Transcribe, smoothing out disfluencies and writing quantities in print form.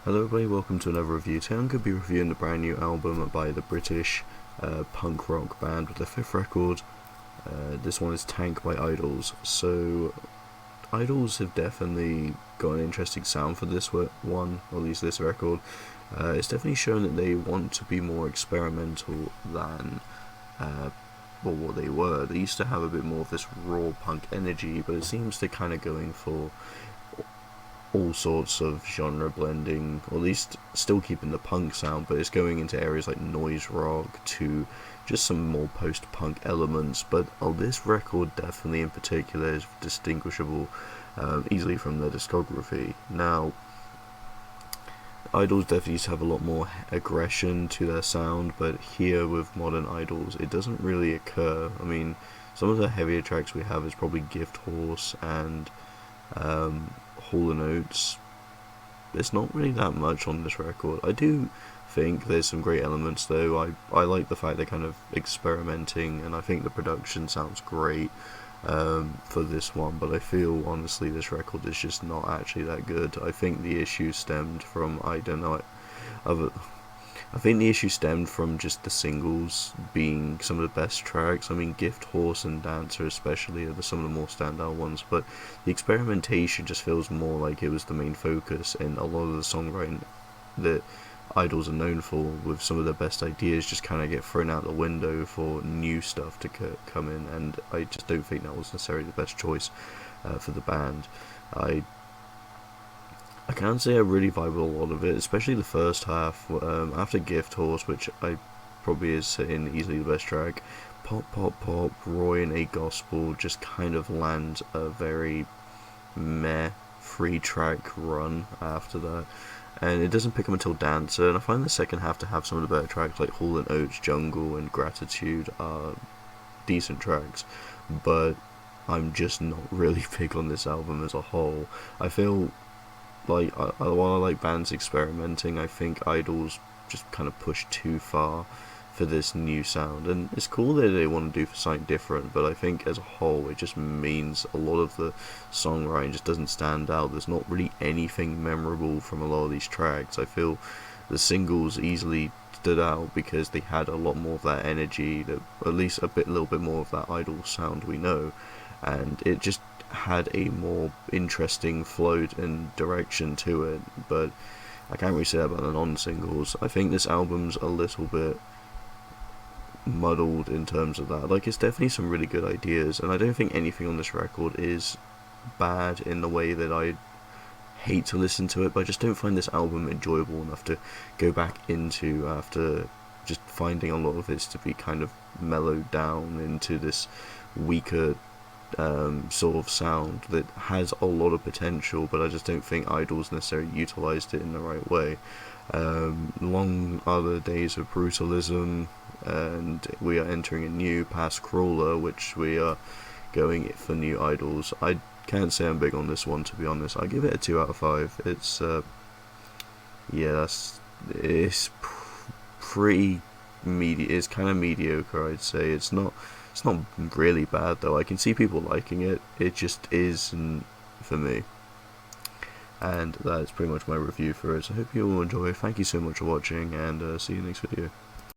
Hello everybody, welcome to another review. Today I'm going to be reviewing the brand new album by the British punk rock band with their fifth record. This one is Tangk by Oates. So, Oates have definitely got an interesting sound for this one, or at least this record. It's definitely shown that they want to be more experimental than what they were. They used to have a bit more of this raw punk energy, but it seems they're kind of going for all sorts of genre blending, or at least still keeping the punk sound, but it's going into areas like noise rock to just some more post-punk elements. But this record definitely in particular is distinguishable easily from their discography. Now, Idols definitely used to have a lot more aggression to their sound, but here with modern Idols it doesn't really occur. I mean, some of the heavier tracks we have is probably Gift Horse and Hall and Oates. There's not really that much on this record. I do think there's some great elements though. I like the fact they're kind of experimenting, and I think the production sounds great for this one, but I feel honestly this record is just not actually that good. I think the issue stemmed from, I don't know, I think the issue stemmed from just the singles being some of the best tracks. I mean, Gift Horse and Dancer especially are some of the more standout ones, but the experimentation just feels more like it was the main focus, and a lot of the songwriting that Idols are known for, with some of their best ideas, just kind of get thrown out the window for new stuff to come in, and I just don't think that was necessarily the best choice for the band. I can't say I really vibe with a lot of it, especially the first half. After Gift Horse, which I probably is sitting easily the best track, Pop Pop Pop, Roy and A Gospel just kind of land a very meh 3-track run after that, and it doesn't pick up until Dancer, and I find the second half to have some of the better tracks like Hall and Oates, Jungle and Gratitude are decent tracks, but I'm just not really big on this album as a whole. I feel like while I like bands experimenting, I think Idols just kind of push too far for this new sound, and it's cool that they want to do something different, but I think as a whole it just means a lot of the songwriting just doesn't stand out. There's not really anything memorable from a lot of these tracks. I feel the singles easily stood out because they had a lot more of that energy, that at least a little bit more of that Idol sound we know, and it just had a more interesting flow and direction to it. But I can't really say that about the non-singles. I think this album's a little bit muddled in terms of that. Like, it's definitely some really good ideas, and I don't think anything on this record is bad in the way that I hate to listen to it, but I just don't find this album enjoyable enough to go back into after just finding a lot of this to be kind of mellowed down into this weaker sort of sound that has a lot of potential, but I just don't think Idols necessarily utilised it in the right way. Long are the days of brutalism, and we are entering a new past crawler, which we are going for new Idols. I can't say I'm big on this one, to be honest. I give it a 2 out of 5. It's it's pretty it's kind of mediocre, I'd say. It's not really bad though. I can see people liking it. It just isn't for me. And that is pretty much my review for it. So I hope you all enjoy. Thank you so much for watching, and see you next video.